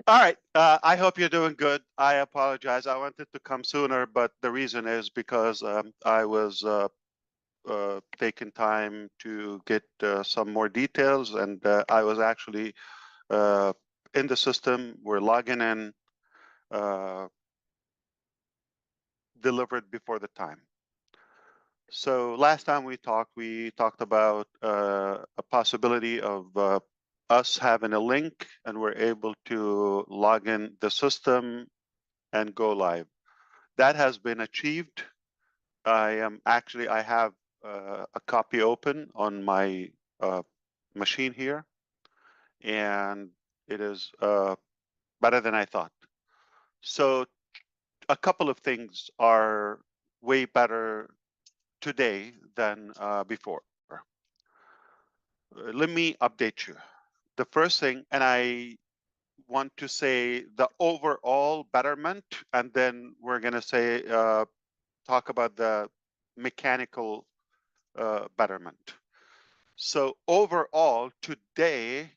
All right. I hope you're doing good. I apologize. I wanted to come sooner, but the reason is because I was taking time to get some more details, and I was actually in the system. We're logging in, delivered before the time. So last time we talked about a possibility of us having a link, and we're able to log in the system and go live. That has been achieved. I have a copy open on my machine here, and it is better than I thought. So a couple of things are way better today than before. Let me update you. The first thing, and I want to say the overall betterment, and then we're going to say talk about the mechanical betterment. So overall, today,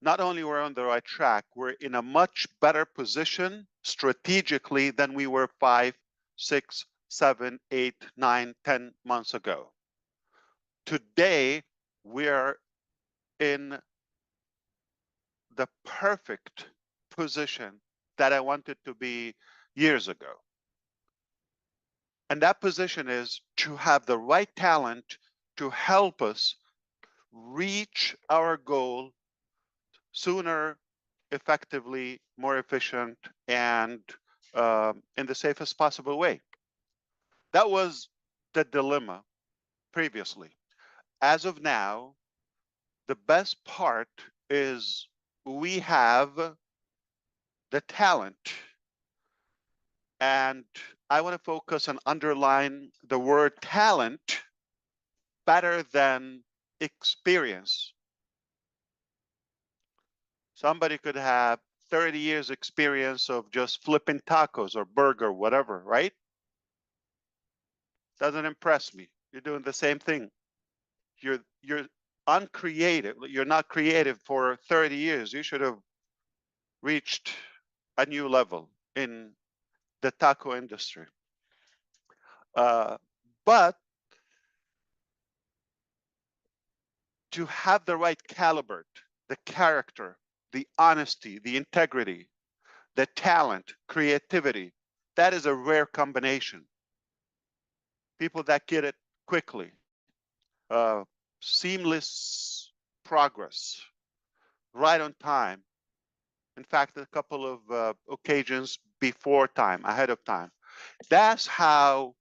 not only we're on the right track, we're in a much better position strategically than we were 5, 6, 7, 8, 9, 10 months ago. Today, we're in the perfect position that I wanted to be years ago. And that position is to have the right talent to help us reach our goal sooner, effectively, more efficient, and in the safest possible way. That was the dilemma previously. As of now, the best part is we have the talent, and I want to focus and underline the word talent better than experience. Somebody could have 30 years experience of just flipping tacos or burger, whatever, right? Doesn't impress me. You're doing the same thing. You're uncreative. You're not creative for 30 years. You should have reached a new level in the taco industry. But to have the right caliber, the character, the honesty, the integrity, the talent, creativity, that is a rare combination. People that get it quickly, seamless progress, right on time. In fact, a couple of occasions before time, ahead of time. That's how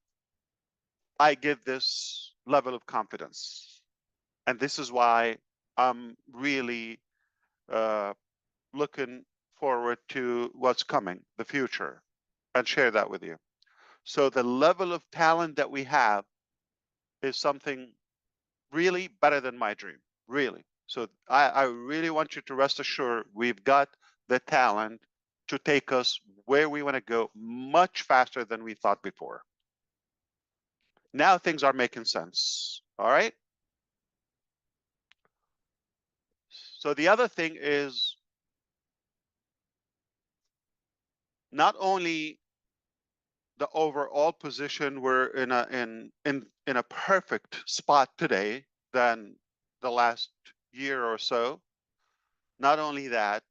I give this level of confidence. And this is why I'm really looking forward to what's coming, the future, and share that with you. So the level of talent that we have is something really better than my dream, really. So I really want you to rest assured we've got the talent to take us where we want to go much faster than we thought before. Now things are making sense, all right? So the other thing is not only the overall position, we're in a perfect spot today than the last year or so. Not only that,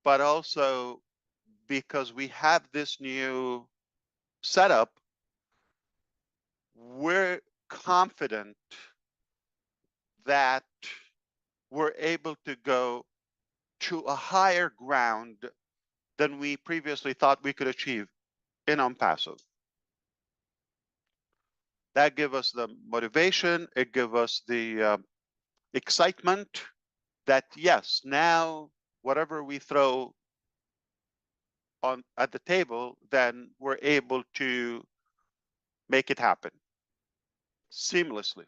but also because we have this new setup, we're confident that we're able to go to a higher ground than we previously thought we could achieve in Onpassive. That gives us the motivation, it gives us the excitement that yes, now whatever we throw on at the table, then we're able to make it happen seamlessly.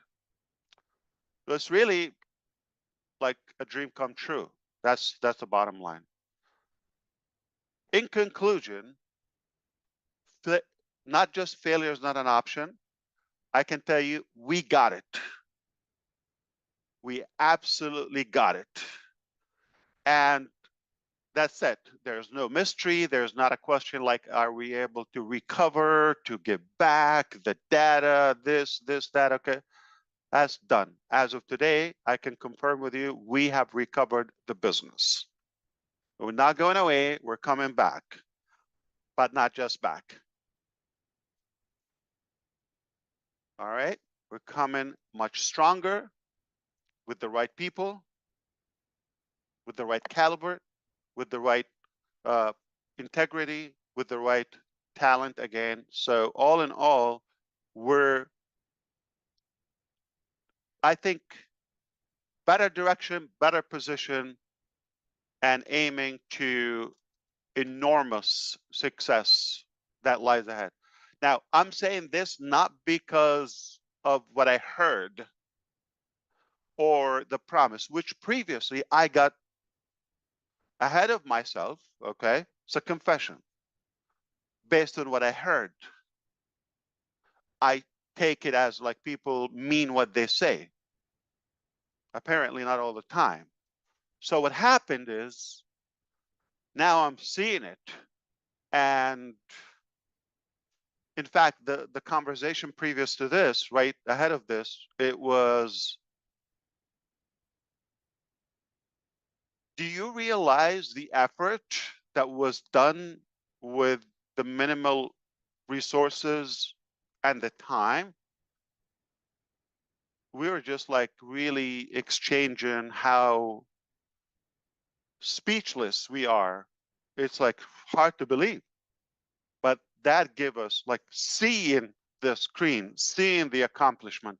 So it's really like a dream come true. That's the bottom line. In conclusion, not just failure is not an option. I can tell you, we got it. We absolutely got it. And that's it. There's no mystery. There's not a question like, are we able to recover, to give back the data, this, that, okay? That's done. As of today, I can confirm with you, we have recovered the business. We're not going away, we're coming back, but not just back. All right, we're coming much stronger with the right people, with the right caliber, with the right integrity, with the right talent again. So all in all, I think, better direction, better position, and aiming to enormous success that lies ahead. Now, I'm saying this not because of what I heard or the promise, which previously I got ahead of myself, okay? It's a confession. Based on what I heard, I take it as like people mean what they say. Apparently not all the time. So what happened is now I'm seeing it. And in fact, the conversation previous to this, right ahead of this, it was, do you realize the effort that was done with the minimal resources and the time? We were just like really exchanging how speechless we are. It's like hard to believe, but that gave us like seeing the screen, seeing the accomplishment,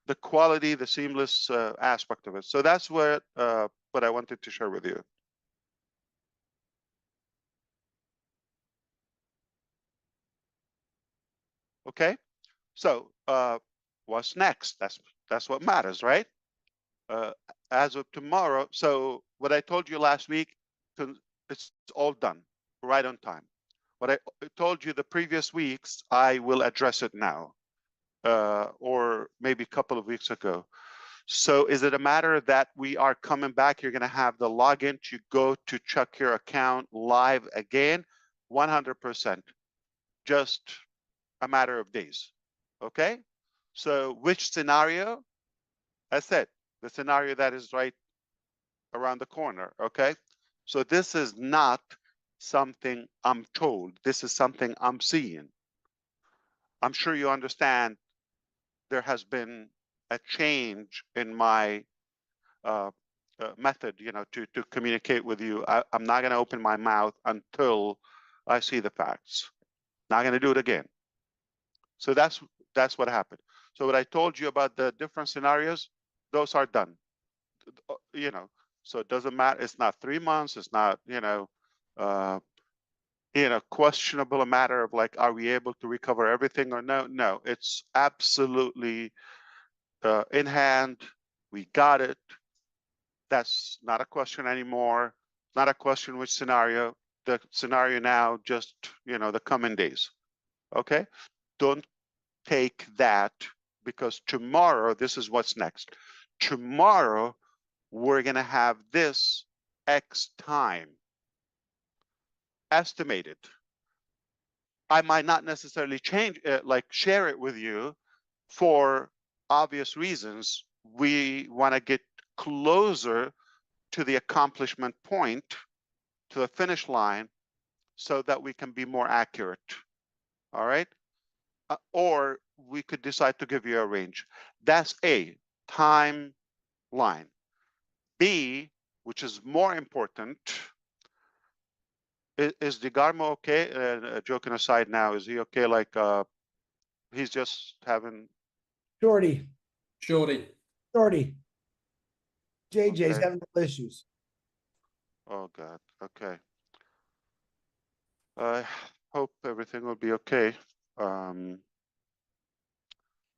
the quality, the seamless aspect of it. So that's what I wanted to share with you. Okay, so what's next? That's what matters, right? Uh, as of tomorrow. So what I told you last week, it's all done, right on time. What I told you the previous weeks, I will address it now, or maybe a couple of weeks ago. So is it a matter that we are coming back? You're going to have the login to go to check your account live again? 100%. Just a matter of days. Okay? So which scenario? I said the scenario that is right around the corner. Okay? So this is not something I'm told. This is something I'm seeing. I'm sure you understand there has been a change in my method, to communicate with you. I'm not going to open my mouth until I see the facts. Not going to do it again. So that's what happened. So what I told you about the different scenarios, those are done. So it doesn't matter. It's not 3 months. It's not questionable a matter of like, are we able to recover everything or no? No, it's absolutely in hand. We got it. That's not a question anymore. Not a question which scenario. The scenario now, just the coming days. Okay, don't take that, because tomorrow, this is what's next. Tomorrow, we're gonna have this X time estimated. I might not necessarily share it with you for obvious reasons. We want to get closer to the accomplishment point, to the finish line, so that we can be more accurate. All right? Or we could decide to give you a range. That's A, timeline. B, which is more important, is DeGarmo okay? Joking aside now, is he okay? Like, he's just having... Shorty, Shorty. JJ's Okay. having issues. Oh, God. Okay. I hope everything will be okay.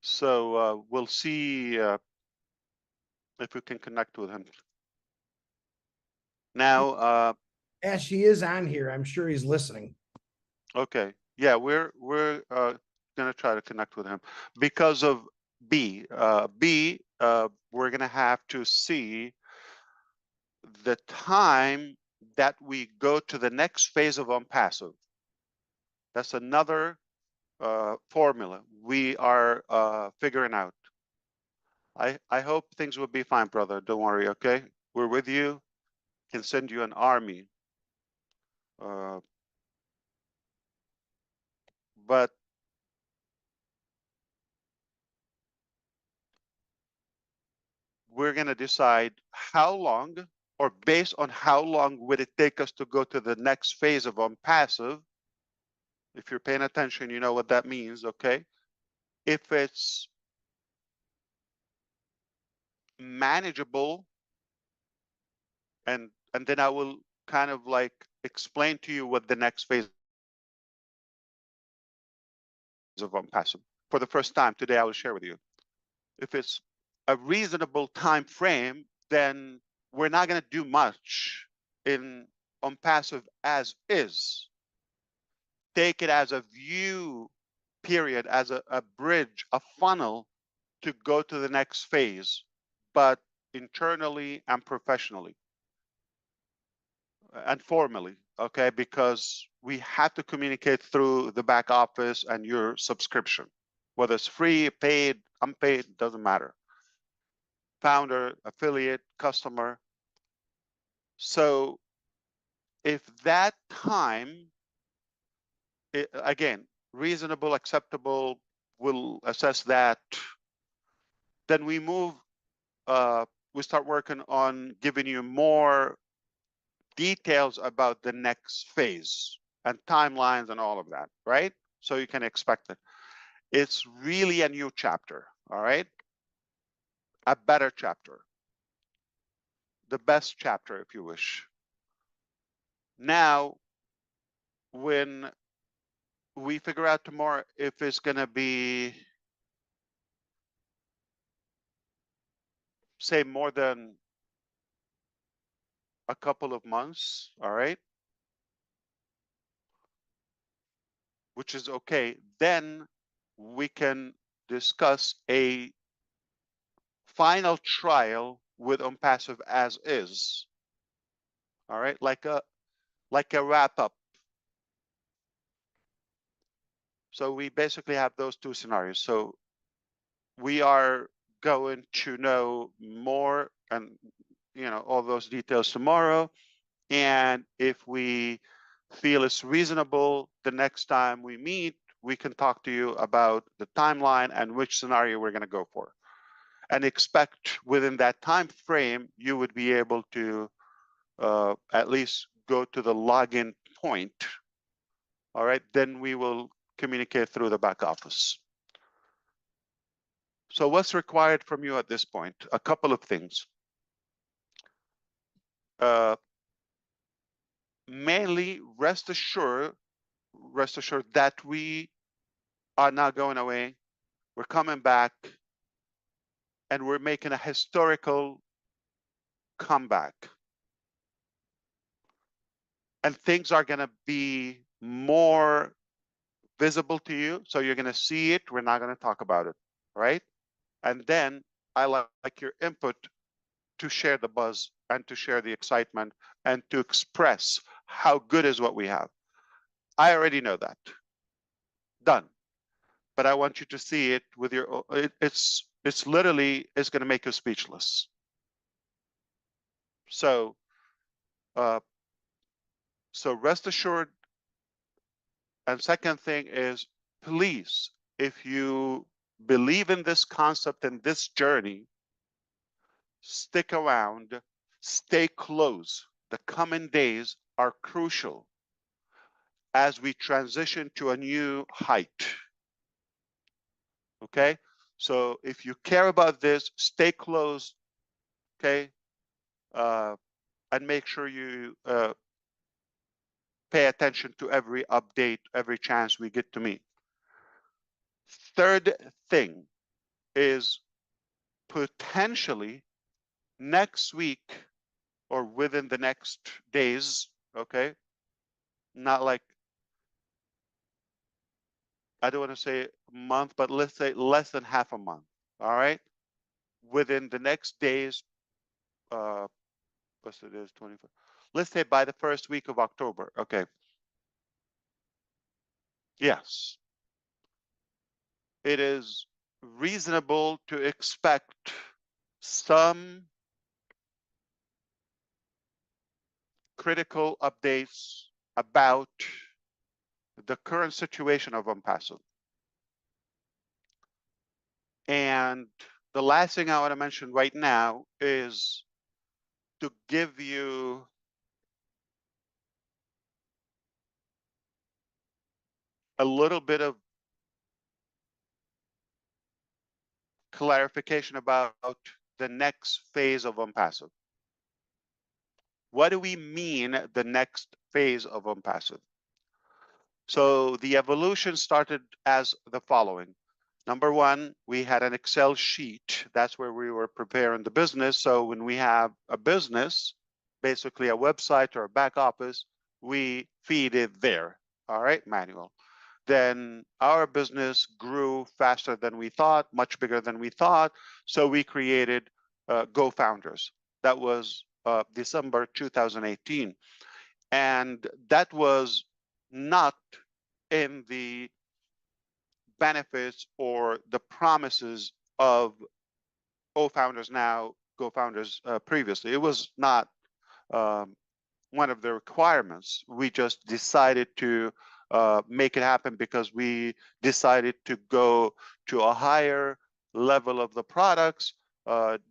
So we'll see if we can connect with him. Now, Ash, he is on here. I'm sure he's listening. okay. Yeah, we're gonna try to connect with him because of B. We're gonna have to see the time that we go to the next phase of Onpassive. That's another formula we are figuring out. I hope things will be fine, brother. Don't worry, okay? We're with you. Can send you an army. But we're going to decide how long, or based on how long would it take us to go to the next phase of Onpassive. If you're paying attention, you know what that means, okay? If it's manageable, and then I will kind of like explain to you what the next phase of Onpassive. For the first time today, I will share with you. If it's a reasonable time frame, then we're not going to do much in Onpassive as is. Take it as a view period, as a bridge, a funnel to go to the next phase, but internally and professionally and formally, okay? Because we have to communicate through the back office and your subscription, whether it's free, paid, unpaid, doesn't matter. Founder, affiliate, customer. So if that time, again, reasonable, acceptable, we'll assess that. Then we move, we start working on giving you more details about the next phase and timelines and all of that, right? So you can expect it. It's really a new chapter, all right? A better chapter, the best chapter, if you wish. Now, when we figure out tomorrow if it's going to be, say, more than a couple of months, all right, which is okay, then we can discuss a final trial with Onpassive as is, all right, like a wrap up. So we basically have those two scenarios. So we are going to know more and all those details tomorrow. And if we feel it's reasonable, the next time we meet, we can talk to you about the timeline and which scenario we're going to go for. And expect within that time frame, you would be able to at least go to the login point. All right, then we will communicate through the back office. So what's required from you at this point? A couple of things. Mainly, rest assured that we are not going away. We're coming back, and we're making a historical comeback. And things are going to be more visible to you. So you're going to see it. We're not going to talk about it, right? And then I like your input to share the buzz and to share the excitement and to express how good is what we have. I already know that. Done. But I want you to see it with your, it's literally, it's going to make you speechless. So, so rest assured. And second thing is, please, if you believe in this concept and this journey, stick around, stay close. The coming days are crucial as we transition to a new height. Okay? So if you care about this, stay close, okay? And make sure you pay attention to every update, every chance we get to meet. Third thing is potentially next week or within the next days, okay? Not like, I don't want to say a month, but let's say less than half a month, all right? Within the next days, what's it is, 25. let's say by the first week of October. Okay. Yes. It is reasonable to expect some critical updates about the current situation of Onpassive. And the last thing I want to mention right now is to give you a little bit of clarification about the next phase of Onpassive. What do we mean the next phase of Onpassive? So the evolution started as the following. Number one, we had an Excel sheet. That's where we were preparing the business. So when we have a business, basically a website or a back office, we feed it there. All right, manual. Then our business grew faster than we thought, much bigger than we thought. So we created Go Founders. That was December 2018. And that was not in the benefits or the promises of O Founders now, Go Founders previously. It was not um, one of the requirements. We just decided to make it happen because we decided to go to a higher level of the products,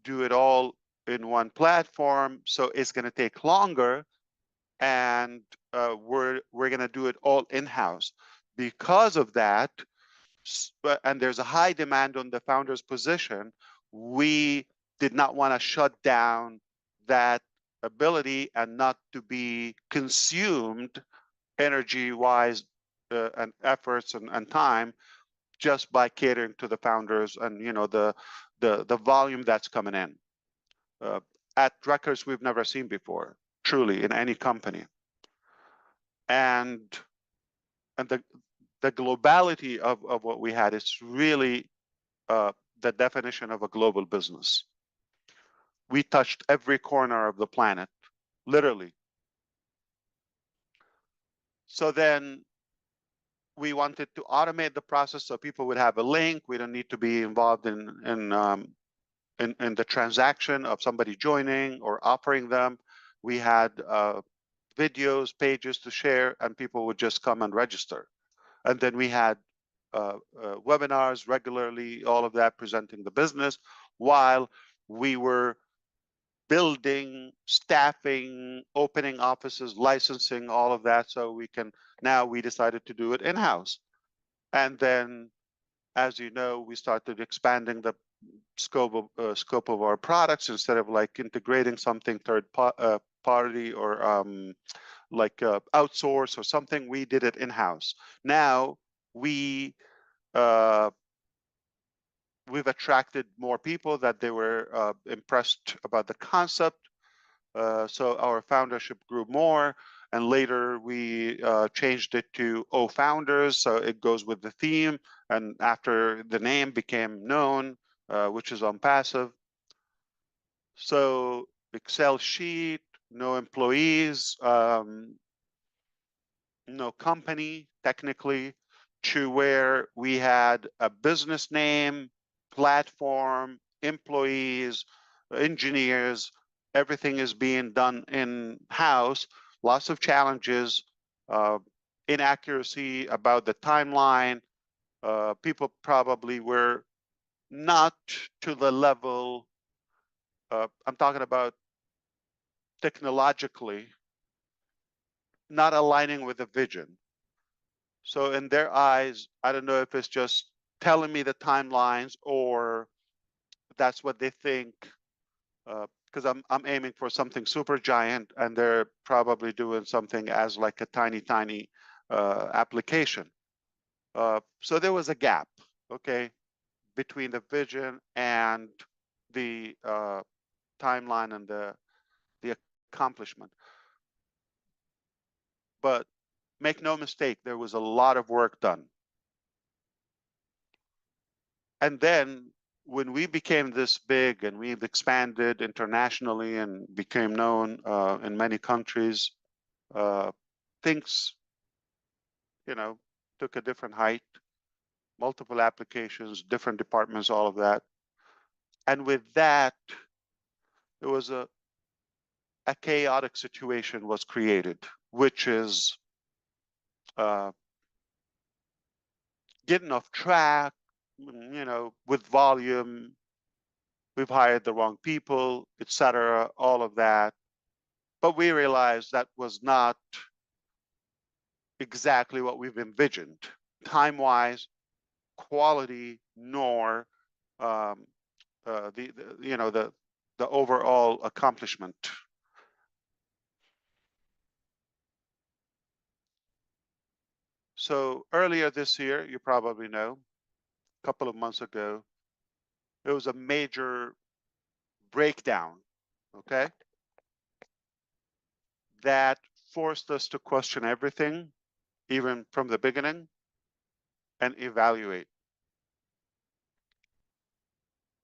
do it all in one platform. So it's going to take longer, and we're going to do it all in-house. Because of that, and there's a high demand on the founder's position, we did not want to shut down that ability and not to be consumed energy-wise and efforts and time just by catering to the founders and the volume that's coming in uh, at records we've never seen before, truly, in any company. And the globality of what we had is really the definition of a global business. We touched every corner of the planet, literally. So then we wanted to automate the process so people would have a link. We don't need to be involved in the transaction of somebody joining or offering them. We had videos, pages to share, and people would just come and register. And then we had webinars regularly, all of that presenting the business while we were building, staffing, opening offices, licensing, all of that. So we decided to do it in-house. And then, as you know, we started expanding the scope of our products. Instead of like integrating something third party or like outsource or something, we did it in-house. Now we've attracted more people that they were impressed about the concept. So our foundership grew more, and later we changed it to O Founders, so it goes with the theme, and after the name became known, which is Onpassive. So Excel sheet, no employees, no company technically, to where we had a business name, platform, employees, engineers, everything is being done in-house. Lots of challenges, inaccuracy about the timeline. People probably were not to the level, I'm talking about technologically, not aligning with the vision. So in their eyes, I don't know if it's just telling me the timelines or that's what they think, because I'm aiming for something super giant, and they're probably doing something as like a tiny application. So there was a gap, okay, between the vision and the timeline and the accomplishment. But make no mistake, there was a lot of work done. And then when we became this big and we've expanded internationally and became known in many countries, things, took a different height, multiple applications, different departments, all of that. And with that, there was a chaotic situation was created, which is uh, getting off track, with volume. We've hired the wrong people, etc., all of that. But we realized that was not exactly what we've envisioned, time-wise, quality, nor um, the overall accomplishment. So earlier this year, you probably know, a couple of months ago, there was a major breakdown, okay, that forced us to question everything, even from the beginning, and evaluate.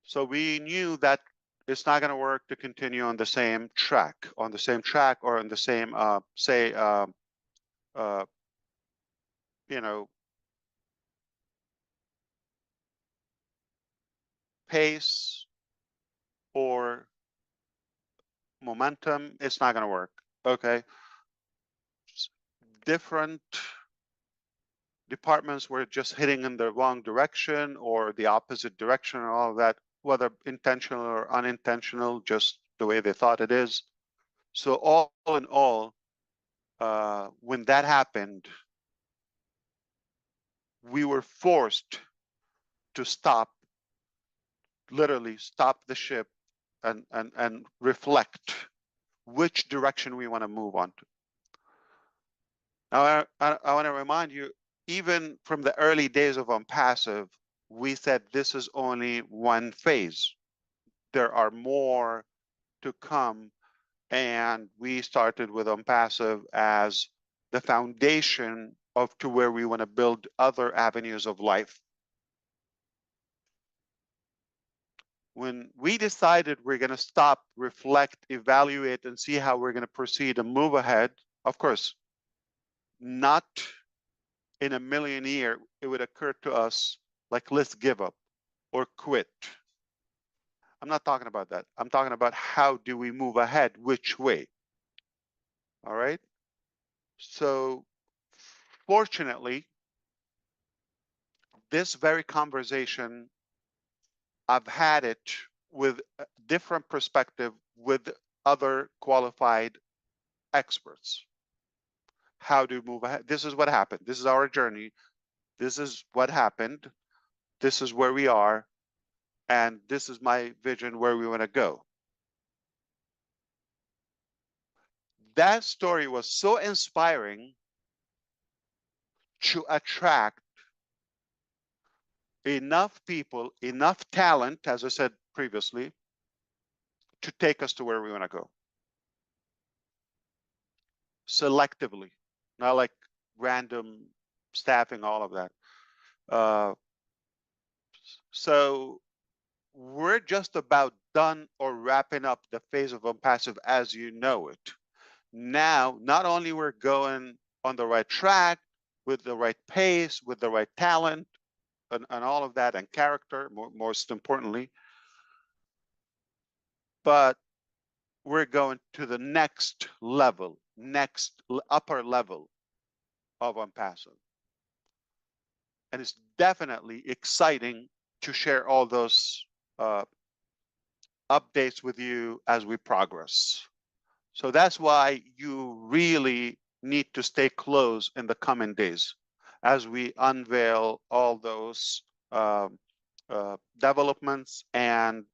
So we knew that it's not going to work to continue on the same track, or on the same, uh, you know, pace or momentum. It's not going to work. Okay. Different departments were just heading in the wrong direction or the opposite direction and all of that, whether intentional or unintentional, just the way they thought it is. So all in all, when that happened, we were forced to literally stop the ship and reflect which direction we want to move on to. Now, I want to remind you, even from the early days of Onpassive, we said this is only one phase. There are more to come, and we started with Onpassive as the foundation of to where we want to build other avenues of life. When we decided we're going to stop, reflect, evaluate, and see how we're going to proceed and move ahead, of course, not in a million years it would occur to us like, let's give up or quit. I'm not talking about that. I'm talking about how do we move ahead, which way. All right. So fortunately, this very conversation, I've had it with a different perspective with other qualified experts. How to move ahead. This is what happened. This is our journey. This is what happened. This is where we are. And this is my vision where we want to go. That story was so inspiring to attract enough people, enough talent, as I said previously, to take us to where we want to go. Selectively, not like random staffing, all of that. So we're just about done or wrapping up the phase of Onpassive as you know it. Now, not only we're going on the right track, with the right pace, with the right talent, and all of that, and character, most importantly, but we're going to the next level, upper level of Onpassive. And it's definitely exciting to share all those updates with you as we progress. So that's why you really need to stay close in the coming days as we unveil all those developments and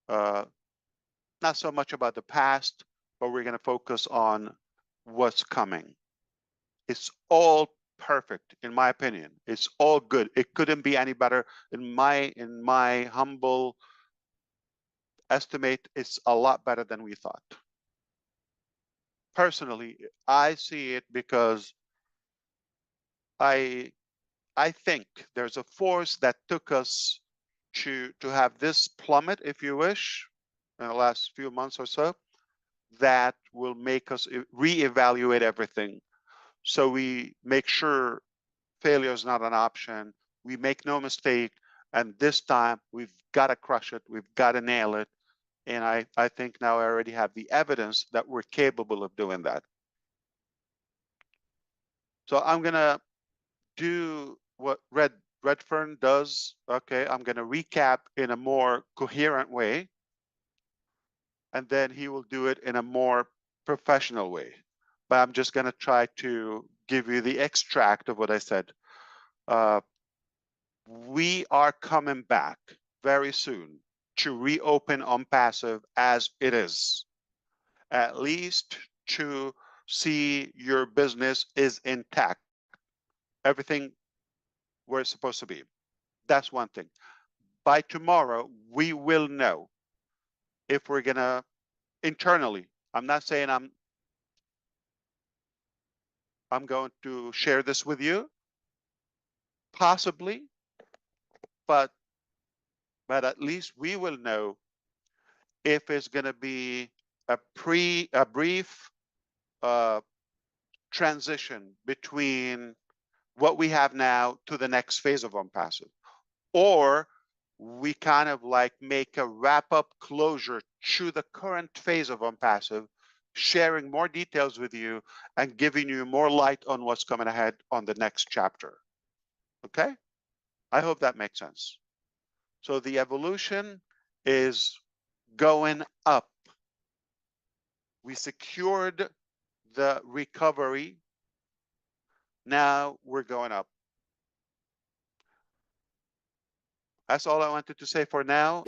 not so much about the past, but we're going to focus on what's coming. It's all perfect, in my opinion. It's all good. It couldn't be any better. In my humble estimate, it's a lot better than we thought. Personally, I see it because I think there's a force that took us to have this plummet, if you wish, in the last few months or so, that will make us reevaluate everything. So we make sure failure is not an option. We make no mistake. And this time we've got to crush it. We've got to nail it. And I think now I already have the evidence that we're capable of doing that. So I'm going to do what Redfern does. Okay, I'm going to recap in a more coherent way. And then he will do it in a more professional way. But I'm just going to try to give you the extract of what I said. We are coming back very soon to reopen Onpassive as it is, at least to see your business is intact, everything where it's supposed to be. That's one thing. By tomorrow, we will know if we're gonna internally. I'm not saying I'm going to share this with you, possibly, but at least we will know if it's gonna be a brief transition between what we have now to the next phase of Onpassive, or we kind of like make a wrap-up closure to the current phase of Onpassive, sharing more details with you and giving you more light on what's coming ahead on the next chapter. Okay? I hope that makes sense. So the evolution is going up. We secured the recovery. Now we're going up. That's all I wanted to say for now.